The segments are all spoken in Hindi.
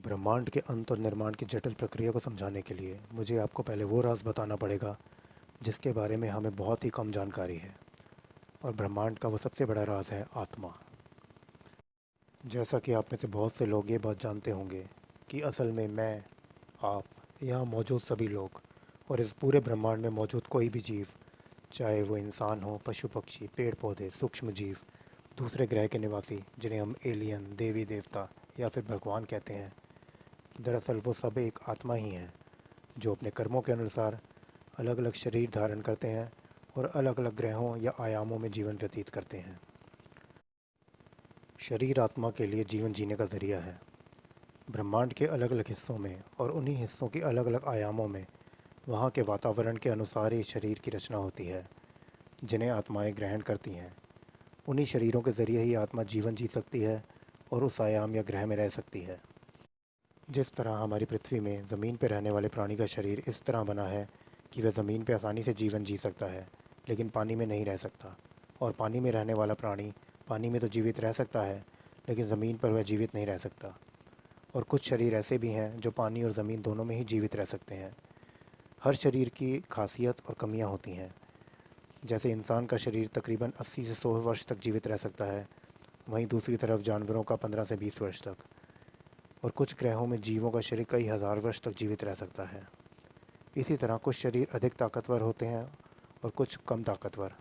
ब्रह्मांड के अंत और निर्माण की जटिल प्रक्रिया को समझाने के लिए मुझे आपको पहले वो राज बताना पड़ेगा जिसके बारे में हमें बहुत ही कम जानकारी है। और ब्रह्मांड का वो सबसे बड़ा राज है आत्मा। जैसा कि आप में से बहुत से लोग ये बात जानते होंगे कि असल में मैं, आप, यहाँ मौजूद सभी लोग और इस पूरे ब्रह्मांड में मौजूद कोई भी जीव, चाहे वो इंसान हो, पशु पक्षी, पेड़ पौधे, सूक्ष्म जीव, दूसरे ग्रह के निवासी जिन्हें हम एलियन, देवी देवता या फिर भगवान कहते हैं, दरअसल वो सब एक आत्मा ही है जो अपने कर्मों के अनुसार अलग अलग शरीर धारण करते हैं और अलग अलग ग्रहों या आयामों में जीवन व्यतीत करते हैं। शरीर आत्मा के लिए जीवन जीने का ज़रिया है। ब्रह्मांड के अलग अलग हिस्सों में और उन्हीं हिस्सों के अलग अलग आयामों में वहाँ के वातावरण के अनुसार ही शरीर की रचना होती है जिन्हें आत्माएं ग्रहण करती हैं। उन्हीं शरीरों के ज़रिए ही आत्मा जीवन जी सकती है और उस आयाम या ग्रह में रह सकती है। जिस तरह हमारी पृथ्वी में ज़मीन पर रहने वाले प्राणी का शरीर इस तरह बना है कि वह ज़मीन पर आसानी से जीवन जी सकता है लेकिन पानी में नहीं रह सकता, और पानी में रहने वाला प्राणी पानी में तो जीवित रह सकता है लेकिन ज़मीन पर वह जीवित नहीं रह सकता। और कुछ शरीर ऐसे भी हैं जो पानी और ज़मीन दोनों में ही जीवित रह सकते हैं। हर शरीर की खासियत और कमियां होती हैं। जैसे इंसान का शरीर तकरीबन 80 से 100 वर्ष तक जीवित रह सकता है, वहीं दूसरी तरफ जानवरों का 15 से 20 वर्ष तक। और कुछ ग्रहों में जीवों का शरीर कई हज़ार वर्ष तक जीवित रह सकता है। इसी तरह कुछ शरीर अधिक ताकतवर होते हैं और कुछ कम ताकतवर।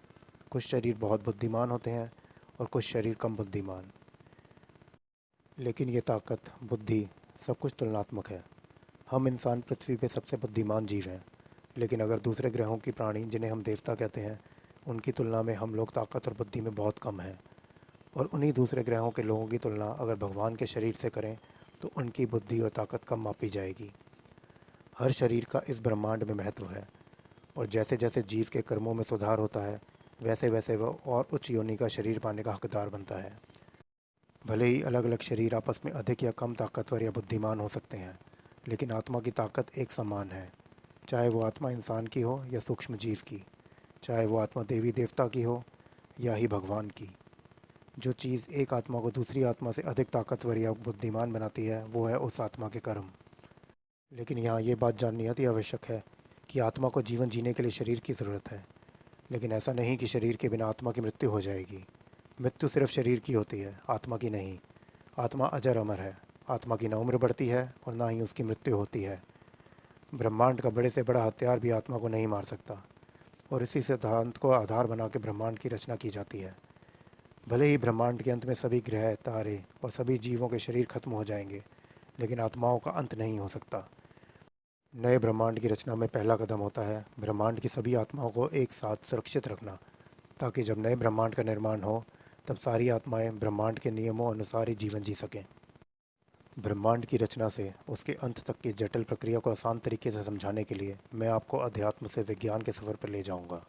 कुछ शरीर बहुत बुद्धिमान होते हैं और कुछ शरीर कम बुद्धिमान। लेकिन ये ताकत, बुद्धि, सब कुछ तुलनात्मक है। हम इंसान पृथ्वी पे सबसे बुद्धिमान जीव हैं, लेकिन अगर दूसरे ग्रहों की प्राणी जिन्हें हम देवता कहते हैं उनकी तुलना में हम लोग ताकत और बुद्धि में बहुत कम हैं। और उन्हीं दूसरे ग्रहों के लोगों की तुलना अगर भगवान के शरीर से करें तो उनकी बुद्धि और ताकत कम मापी जाएगी। हर शरीर का इस ब्रह्मांड में महत्व है, और जैसे जैसे जीव के कर्मों में सुधार होता है वैसे वैसे वह और उच्च योनि का शरीर पाने का हकदार बनता है। भले ही अलग अलग शरीर आपस में अधिक या कम ताकतवर या बुद्धिमान हो सकते हैं, लेकिन आत्मा की ताकत एक समान है। चाहे वो आत्मा इंसान की हो या सूक्ष्म जीव की, चाहे वो आत्मा देवी देवता की हो या ही भगवान की। जो चीज़ एक आत्मा को दूसरी आत्मा से अधिक ताकतवर या बुद्धिमान बनाती है वो है उस आत्मा के कर्म। लेकिन यहाँ ये बात जाननी अति आवश्यक है कि आत्मा को जीवन जीने के लिए शरीर की ज़रूरत है, लेकिन ऐसा नहीं कि शरीर के बिना आत्मा की मृत्यु हो जाएगी। मृत्यु सिर्फ शरीर की होती है, आत्मा की नहीं। आत्मा अजर अमर है। आत्मा की न उम्र बढ़ती है और ना ही उसकी मृत्यु होती है। ब्रह्मांड का बड़े से बड़ा हथियार भी आत्मा को नहीं मार सकता, और इसी सिद्धांत को आधार बना के ब्रह्मांड की रचना की जाती है। भले ही ब्रह्मांड के अंत में सभी ग्रह, तारे और सभी जीवों के शरीर खत्म हो जाएंगे, लेकिन आत्माओं का अंत नहीं हो सकता। नए ब्रह्मांड की रचना में पहला कदम होता है ब्रह्मांड की सभी आत्माओं को एक साथ सुरक्षित रखना, ताकि जब नए ब्रह्मांड का निर्माण हो तब सारी आत्माएं ब्रह्मांड के नियमों अनुसार ही जीवन जी सकें। ब्रह्मांड की रचना से उसके अंत तक की जटिल प्रक्रिया को आसान तरीके से समझाने के लिए मैं आपको अध्यात्म से विज्ञान के सफ़र पर ले जाऊंगा।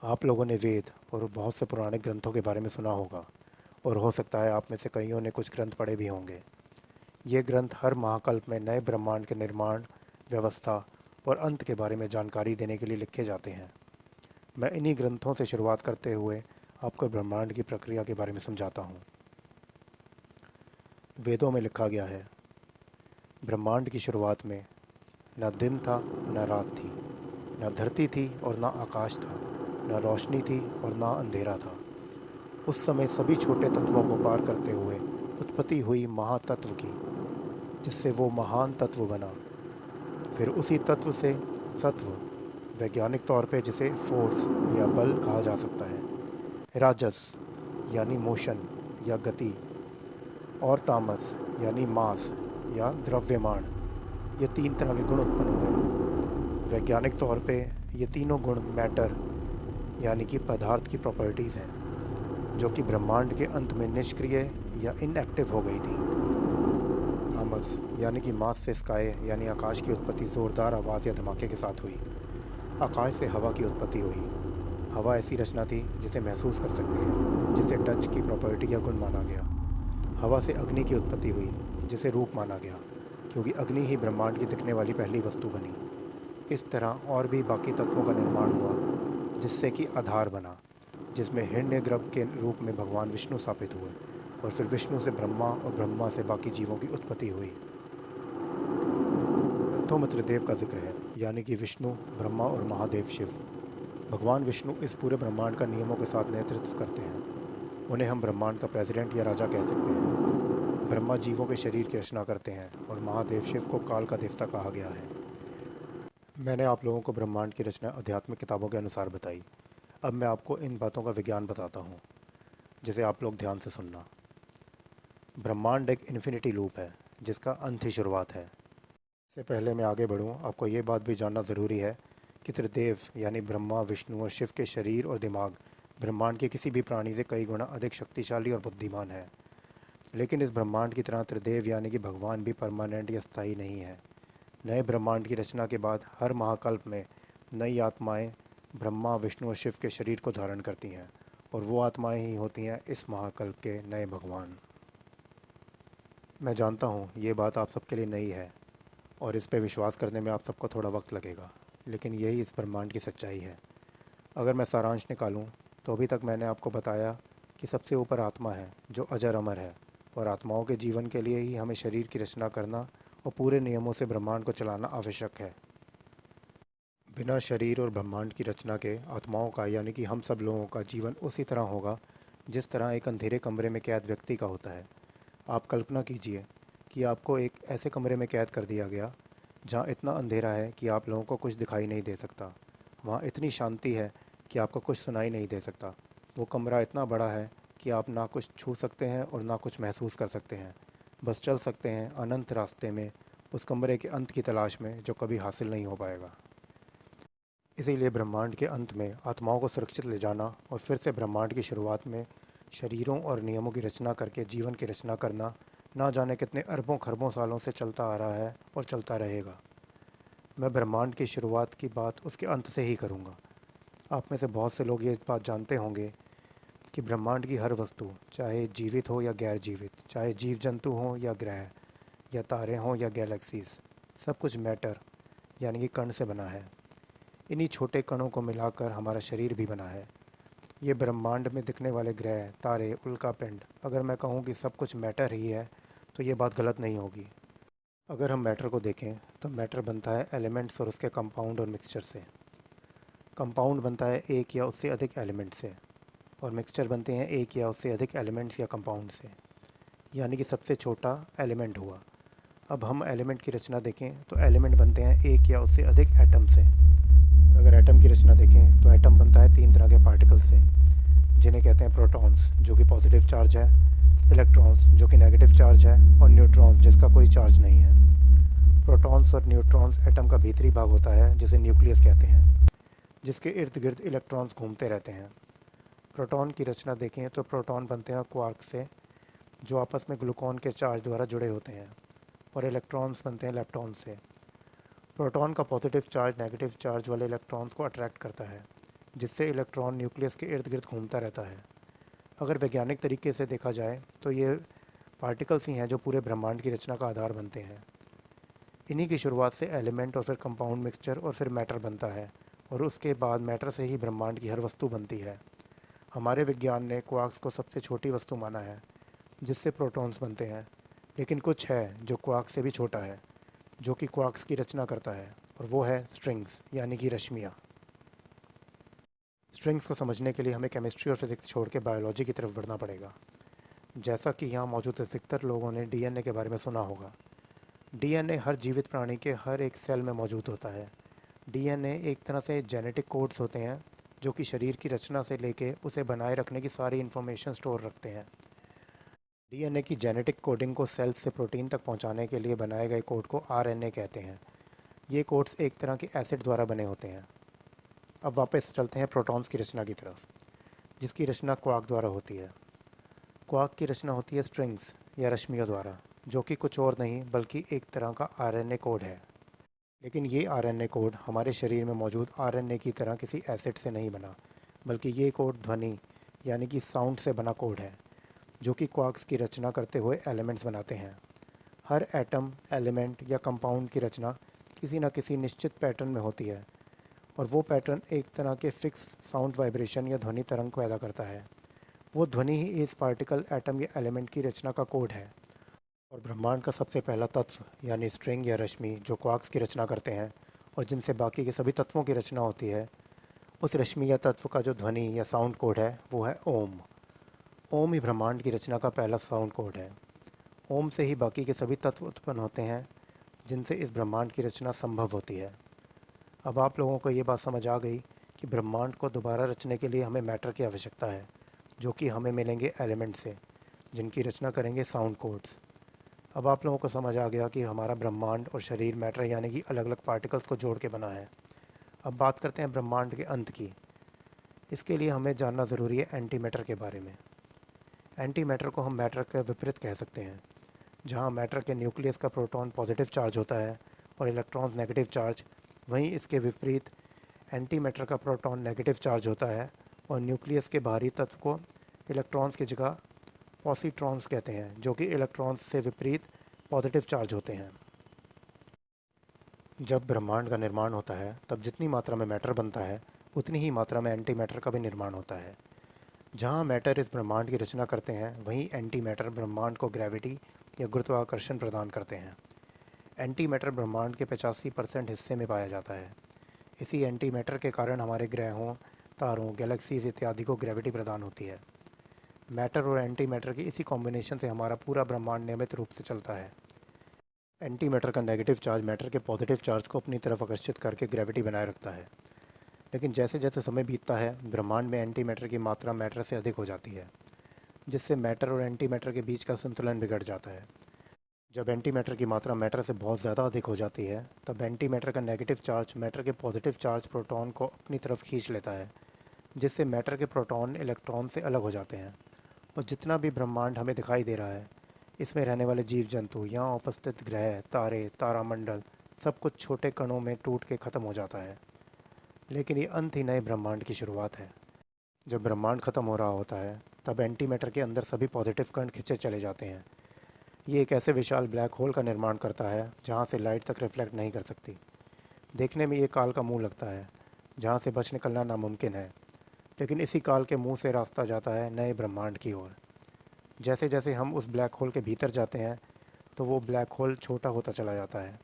आप लोगों ने वेद और बहुत से पुराने ग्रंथों के बारे में सुना होगा, और हो सकता है आप में से कईयों ने कुछ ग्रंथ पढ़े भी होंगे। ये ग्रंथ हर महाकल्प में नए ब्रह्मांड के निर्माण, व्यवस्था और अंत के बारे में जानकारी देने के लिए लिखे जाते हैं। मैं इन्हीं ग्रंथों से शुरुआत करते हुए आपको ब्रह्मांड की प्रक्रिया के बारे में समझाता हूँ। वेदों में लिखा गया है, ब्रह्मांड की शुरुआत में न दिन था न रात थी, न धरती थी और न आकाश था, न रोशनी थी और न अंधेरा था। उस समय सभी छोटे तत्वों को पार करते हुए उत्पत्ति हुई महातत्व की, जिससे वो महान तत्व बना। फिर उसी तत्व से सत्व, वैज्ञानिक तौर पे जिसे फोर्स या बल कहा जा सकता है, राजस यानी मोशन या गति, और तामस यानी मास या द्रव्यमान, ये तीन तरह के गुण उत्पन्न हुए। वैज्ञानिक तौर पे ये तीनों गुण मैटर यानी कि पदार्थ की प्रॉपर्टीज़ हैं, जो कि ब्रह्मांड के अंत में निष्क्रिय या इनएक्टिव हो गई थी। तामस यानी कि मास से स्काई यानी आकाश की उत्पत्ति ज़ोरदार आवाज़ या धमाके के साथ हुई। आकाश से हवा की उत्पत्ति हुई। हवा ऐसी रचना थी जिसे महसूस कर सकते हैं, जिसे टच की प्रॉपर्टी या गुण माना गया। हवा से अग्नि की उत्पत्ति हुई, जिसे रूप माना गया, क्योंकि अग्नि ही ब्रह्मांड की दिखने वाली पहली वस्तु बनी। इस तरह और भी बाकी तत्वों का निर्माण हुआ, जिससे कि आधार बना, जिसमें हिरण्यगर्भ के रूप में भगवान विष्णु स्थापित हुए। और फिर विष्णु से ब्रह्मा और ब्रह्मा से बाकी जीवों की उत्पत्ति हुई। ग्रंथों में त्रिदेव का जिक्र है, यानी कि विष्णु, ब्रह्मा और महादेव शिव। भगवान विष्णु इस पूरे ब्रह्मांड का नियमों के साथ नेतृत्व करते हैं। उन्हें हम ब्रह्मांड का प्रेसिडेंट या राजा कह सकते हैं। ब्रह्मा जीवों के शरीर की रचना करते हैं और महादेव शिव को काल का देवता कहा गया है। मैंने आप लोगों को ब्रह्मांड की रचना आध्यात्मिक किताबों के अनुसार बताई। अब मैं आपको इन बातों का विज्ञान बताता हूँ, जिसे आप लोग ध्यान से सुनना। ब्रह्मांड एक इन्फिनिटी लूप है जिसका अंत ही शुरुआत है। इससे पहले मैं आगे बढ़ूँ, आपको ये बात भी जानना ज़रूरी है कि त्रिदेव यानी ब्रह्मा, विष्णु और शिव के शरीर और दिमाग ब्रह्मांड के किसी भी प्राणी से कई गुना अधिक शक्तिशाली और बुद्धिमान है। लेकिन इस ब्रह्मांड की तरह त्रिदेव यानी कि भगवान भी परमानेंट या स्थायी नहीं है। नए ब्रह्मांड की रचना के बाद हर महाकल्प में नई आत्माएं ब्रह्मा, विष्णु और शिव के शरीर को धारण करती हैं और वो आत्माएं ही होती हैं इस महाकल्प के नए भगवान। मैं जानता हूँ ये बात आप सबके लिए नई है और इस पे विश्वास करने में आप सबको थोड़ा वक्त लगेगा, लेकिन यही इस ब्रह्मांड की सच्चाई है। अगर मैं सारांश निकालूं तो अभी तक मैंने आपको बताया कि सबसे ऊपर आत्मा है जो अजर अमर है और आत्माओं के जीवन के लिए ही हमें शरीर की रचना करना और पूरे नियमों से ब्रह्मांड को चलाना आवश्यक है। बिना शरीर और ब्रह्मांड की रचना के आत्माओं का यानी कि हम सब लोगों का जीवन उसी तरह होगा जिस तरह एक अंधेरे कमरे में कैद व्यक्ति का होता है। आप कल्पना कीजिए कि आपको एक ऐसे कमरे में कैद कर दिया गया जहाँ इतना अंधेरा है कि आप लोगों को कुछ दिखाई नहीं दे सकता। वहाँ इतनी शांति है कि आपको कुछ सुनाई नहीं दे सकता। वो कमरा इतना बड़ा है कि आप ना कुछ छू सकते हैं और ना कुछ महसूस कर सकते हैं। बस चल सकते हैं अनंत रास्ते में उस कमरे के अंत की तलाश में जो कभी हासिल नहीं हो पाएगा। इसीलिए ब्रह्मांड के अंत में आत्माओं को सुरक्षित ले जाना और फिर से ब्रह्मांड की शुरुआत में शरीरों और नियमों की रचना करके जीवन की रचना करना ना जाने कितने अरबों खरबों सालों से चलता आ रहा है और चलता रहेगा। मैं ब्रह्मांड की शुरुआत की बात उसके अंत से ही करूँगा। आप में से बहुत से लोग ये बात जानते होंगे कि ब्रह्मांड की हर वस्तु, चाहे जीवित हो या गैर जीवित, चाहे जीव जंतु हों या ग्रह या तारे हों या गैलेक्सीज, सब कुछ मैटर यानी कि कण से बना है। इन्हीं छोटे कणों को मिलाकर हमारा शरीर भी बना है। ये ब्रह्मांड में दिखने वाले ग्रह, तारे, उल्कापिंड, अगर मैं कहूँ कि सब कुछ मैटर ही है तो ये बात गलत नहीं होगी। अगर हम मैटर को देखें तो मैटर बनता है एलिमेंट्स और उसके कंपाउंड और मिक्सचर से। कंपाउंड बनता है एक या उससे अधिक एलिमेंट से और मिक्सचर बनते हैं एक या उससे अधिक एलिमेंट्स या कंपाउंड से, यानी कि सबसे छोटा एलिमेंट हुआ। अब हम एलिमेंट की रचना देखें तो एलिमेंट बनते हैं एक या उससे अधिक एटम से। और अगर एटम की रचना देखें तो एटम बनता है तीन तरह के पार्टिकल से, जिन्हें कहते हैं प्रोटॉन्स जो कि पॉजिटिव चार्ज है, इलेक्ट्रॉन्स जो कि नेगेटिव चार्ज है और न्यूट्रॉन्स जिसका कोई चार्ज नहीं है। प्रोटॉन्स और न्यूट्रॉन्स एटम का भीतरी भाग होता है जिसे न्यूक्लियस कहते हैं, जिसके इर्द गिर्द इलेक्ट्रॉन्स घूमते रहते हैं। प्रोटॉन की रचना देखें तो प्रोटॉन बनते हैं क्वार्क से जो आपस में ग्लूकॉन के चार्ज द्वारा जुड़े होते हैं, और इलेक्ट्रॉन्स बनते हैं लेप्टॉन से। प्रोटॉन का पॉजिटिव चार्ज नेगेटिव चार्ज वाले इलेक्ट्रॉन्स को अट्रैक्ट करता है, जिससे इलेक्ट्रॉन न्यूक्लियस के इर्द गिर्द घूमता रहता है। अगर वैज्ञानिक तरीके से देखा जाए तो ये पार्टिकल्स ही हैं जो पूरे ब्रह्मांड की रचना का आधार बनते हैं। इन्हीं की शुरुआत से एलिमेंट और फिर कंपाउंड, मिक्सचर और फिर मैटर बनता है और उसके बाद मैटर से ही ब्रह्मांड की हर वस्तु बनती है। हमारे विज्ञान ने क्वार्क्स को सबसे छोटी वस्तु माना है जिससे प्रोटॉन्स बनते हैं, लेकिन कुछ है जो क्वार्क से भी छोटा है जो कि क्वार्क्स की रचना करता है, और वो है स्ट्रिंग्स यानी कि रश्मियाँ। स्ट्रिंग्स को समझने के लिए हमें केमिस्ट्री और फिज़िक्स छोड़ के बायोलॉजी की तरफ बढ़ना पड़ेगा। जैसा कि यहाँ मौजूद अधिकतर लोगों ने डीएनए के बारे में सुना होगा। डीएनए हर जीवित प्राणी के हर एक सेल में मौजूद होता है। डीएनए एक तरह से जेनेटिक कोड्स होते हैं जो कि शरीर की रचना से लेके उसे बनाए रखने की सारी इन्फॉर्मेशन स्टोर रखते हैं। डीएनए की जेनेटिक कोडिंग को सेल से प्रोटीन तक पहुंचाने के लिए बनाए गए कोड को आरएनए कहते हैं। ये कोड्स एक तरह के एसिड द्वारा बने होते हैं। अब वापस चलते हैं प्रोटॉन्स की रचना की तरफ, जिसकी रचना क्वार्क द्वारा होती है। क्वार्क की रचना होती है स्ट्रिंग्स या रश्मियों द्वारा, जो कि कुछ और नहीं बल्कि एक तरह का आरएनए कोड है। लेकिन ये आरएनए कोड हमारे शरीर में मौजूद आरएनए की तरह किसी एसिड से नहीं बना, बल्कि ये कोड ध्वनि यानी कि साउंड से बना कोड है जो कि क्वार्क्स की रचना करते हुए एलिमेंट्स बनाते हैं। हर एटम, एलिमेंट या कंपाउंड की रचना किसी न किसी निश्चित पैटर्न में होती है और वो पैटर्न एक तरह के फिक्स साउंड वाइब्रेशन या ध्वनि तरंग पैदा करता है। वो ध्वनि ही इस पार्टिकल, एटम या एलिमेंट की रचना का कोड है। और ब्रह्मांड का सबसे पहला तत्व यानी स्ट्रिंग या रश्मि जो क्वार्क्स की रचना करते हैं और जिनसे बाकी के सभी तत्वों की रचना होती है, उस रश्मि या तत्व का जो ध्वनि या साउंड कोड है वो है ओम। ओम ही ब्रह्मांड की रचना का पहला साउंड कोड है। ओम से ही बाकी के सभी तत्व उत्पन्न होते हैं जिनसे इस ब्रह्मांड की रचना संभव होती है। अब आप लोगों को ये बात समझ आ गई कि ब्रह्मांड को दोबारा रचने के लिए हमें मैटर की आवश्यकता है, जो कि हमें मिलेंगे एलिमेंट से, जिनकी रचना करेंगे साउंड कोड्स। अब आप लोगों को समझ आ गया कि हमारा ब्रह्मांड और शरीर मैटर यानी कि अलग अलग पार्टिकल्स को जोड़ के बना है। अब बात करते हैं ब्रह्मांड के अंत की। इसके लिए हमें जानना ज़रूरी है एंटी मैटर के बारे में। एंटी मैटर को हम मैटर के विपरीत कह सकते हैं। जहाँ मैटर के न्यूक्लियस का प्रोटॉन पॉजिटिव चार्ज होता है और इलेक्ट्रॉन्स नेगेटिव चार्ज, वहीं इसके विपरीत एंटी मैटर का प्रोटॉन नेगेटिव चार्ज होता है और न्यूक्लियस के बाहरी तत्व को इलेक्ट्रॉन्स की जगह पॉजिट्रॉन्स कहते हैं, जो कि इलेक्ट्रॉन्स से विपरीत पॉजिटिव चार्ज होते हैं। जब ब्रह्मांड का निर्माण होता है तब जितनी मात्रा में मैटर बनता है उतनी ही मात्रा में एंटी मैटर का भी निर्माण होता है। जहाँ मैटर इस ब्रह्मांड की रचना करते हैं, वहीं एंटी मैटर ब्रह्मांड को ग्रेविटी या गुरुत्वाकर्षण प्रदान करते हैं। एंटी मैटर ब्रह्मांड के 85% हिस्से में पाया जाता है। इसी एंटी मैटर के कारण हमारे ग्रहों, तारों, गैलेक्सीज इत्यादि को ग्रेविटी प्रदान होती है। मैटर और एंटी मैटर की इसी कॉम्बिनेशन से हमारा पूरा ब्रह्मांड नियमित रूप से चलता है। एंटी मैटर का नेगेटिव चार्ज मैटर के पॉजिटिव चार्ज को अपनी तरफ आकर्षित करके ग्रेविटी बनाए रखता है। लेकिन जैसे जैसे समय बीतता है, ब्रह्मांड में एंटी मैटर की मात्रा मैटर से अधिक हो जाती है, जिससे मैटर और एंटी मैटर के बीच का संतुलन बिगड़ जाता है। जब एंटी मैटर की मात्रा मैटर से बहुत ज़्यादा अधिक हो जाती है, तब एंटी मैटर का नेगेटिव चार्ज मैटर के पॉजिटिव चार्ज प्रोटॉन को अपनी तरफ खींच लेता है, जिससे मैटर के प्रोटॉन इलेक्ट्रॉन से अलग हो जाते हैं। और जितना भी ब्रह्मांड हमें दिखाई दे रहा है, इसमें रहने वाले जीव जंतु, यहाँ उपस्थित ग्रह, तारे, तारामंडल, सब कुछ छोटे कणों में टूट के ख़त्म हो जाता है। लेकिन ये अंत ही नए ब्रह्मांड की शुरुआत है। जब ब्रह्मांड ख़त्म हो रहा होता है, तब एंटी मैटर के अंदर सभी पॉजिटिव कण खिंचे चले जाते हैं। ये एक ऐसे विशाल ब्लैक होल का निर्माण करता है जहाँ से लाइट तक रिफ्लेक्ट नहीं कर सकती। देखने में ये काल का मुंह लगता है, जहाँ से बच निकलना नामुमकिन है। लेकिन इसी काल के मुंह से रास्ता जाता है नए ब्रह्मांड की ओर। जैसे जैसे हम उस ब्लैक होल के भीतर जाते हैं, तो वो ब्लैक होल छोटा होता चला जाता है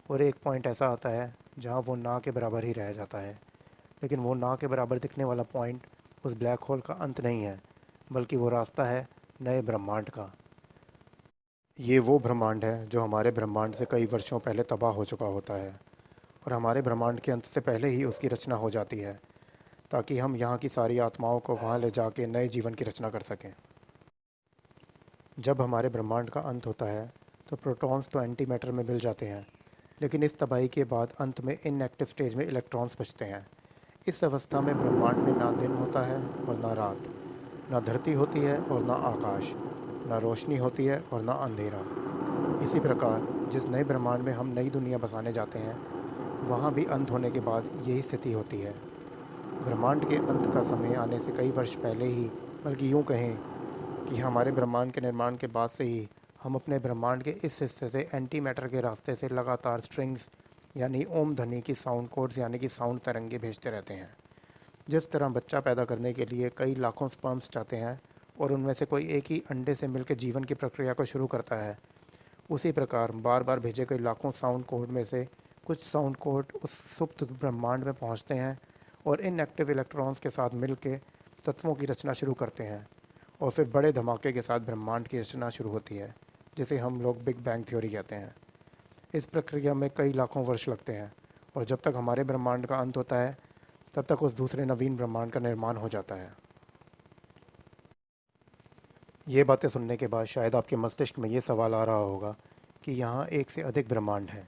और एक पॉइंट ऐसा आता है जहाँ वो ना के बराबर ही रह जाता है। लेकिन वो ना के बराबर दिखने वाला पॉइंट उस ब्लैक होल का अंत नहीं है, बल्कि वो रास्ता है नए ब्रह्मांड का। ये वो ब्रह्मांड है जो हमारे ब्रह्मांड से कई वर्षों पहले तबाह हो चुका होता है और हमारे ब्रह्मांड के अंत से पहले ही उसकी रचना हो जाती है, ताकि हम यहाँ की सारी आत्माओं को वहाँ ले जाके नए जीवन की रचना कर सकें। जब हमारे ब्रह्मांड का अंत होता है तो प्रोटॉन्स तो एंटी मैटर में मिल जाते हैं, लेकिन इस तबाही के बाद अंत में इनएक्टिव स्टेज में इलेक्ट्रॉन्स बचते हैं। इस अवस्था में ब्रह्मांड में ना दिन होता है और ना रात, ना धरती होती है और ना आकाश, ना रोशनी होती है और ना अंधेरा। इसी प्रकार जिस नए ब्रह्मांड में हम नई दुनिया बसाने जाते हैं, वहाँ भी अंत होने के बाद यही स्थिति होती है। ब्रह्मांड के अंत का समय आने से कई वर्ष पहले ही, बल्कि यूँ कहें कि हमारे ब्रह्मांड के निर्माण के बाद से ही हम अपने ब्रह्मांड के इस हिस्से से एंटी मैटर के रास्ते से लगातार स्ट्रिंग्स यानी ओम ध्वनि की साउंड कोड्स यानी कि साउंड तरंगे भेजते रहते हैं। जिस तरह बच्चा पैदा करने के लिए कई लाखों स्पर्म्स चाहते हैं और उनमें से कोई एक ही अंडे से मिलकर जीवन की प्रक्रिया को शुरू करता है, उसी प्रकार बार बार भेजे गए लाखों साउंड कोड में से कुछ साउंड कोड उस सुप्त ब्रह्मांड में पहुंचते हैं और इनएक्टिव इलेक्ट्रॉन्स के साथ मिलकर तत्वों की रचना शुरू करते हैं और फिर बड़े धमाके के साथ ब्रह्मांड की रचना शुरू होती है, जिसे हम लोग बिग बैंग थ्योरी कहते हैं। इस प्रक्रिया में कई लाखों वर्ष लगते हैं और जब तक हमारे ब्रह्मांड का अंत होता है, तब तक उस दूसरे नवीन ब्रह्मांड का निर्माण हो जाता है। ये बातें सुनने के बाद शायद आपके मस्तिष्क में ये सवाल आ रहा होगा कि यहाँ एक से अधिक ब्रह्मांड हैं।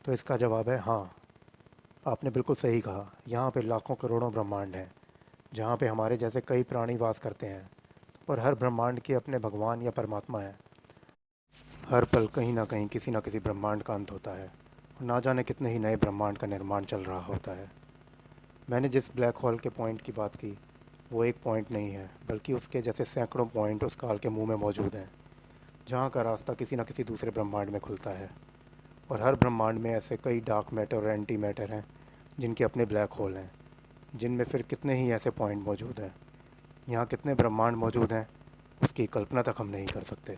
तो इसका जवाब है हाँ, आपने बिल्कुल सही कहा। यहाँ पे लाखों करोड़ों ब्रह्मांड हैं, जहाँ पे हमारे जैसे कई प्राणी वास करते हैं और हर ब्रह्मांड के अपने भगवान या परमात्मा हैं। हर पल कहीं ना कहीं किसी न किसी ब्रह्मांड का अंत होता है और ना जाने कितने ही नए ब्रह्मांड का निर्माण चल रहा होता है। मैंने जिस ब्लैक होल के पॉइंट की बात की, वो एक पॉइंट नहीं है, बल्कि उसके जैसे सैकड़ों पॉइंट उस काल के मुंह में मौजूद हैं, जहाँ का रास्ता किसी न किसी दूसरे ब्रह्मांड में खुलता है। और हर ब्रह्मांड में ऐसे कई डार्क मैटर और एंटी मैटर हैं जिनके अपने ब्लैक होल हैं, जिनमें फिर कितने ही ऐसे पॉइंट मौजूद हैं। यहाँ कितने ब्रह्मांड मौजूद हैं उसकी कल्पना तक हम नहीं कर सकते।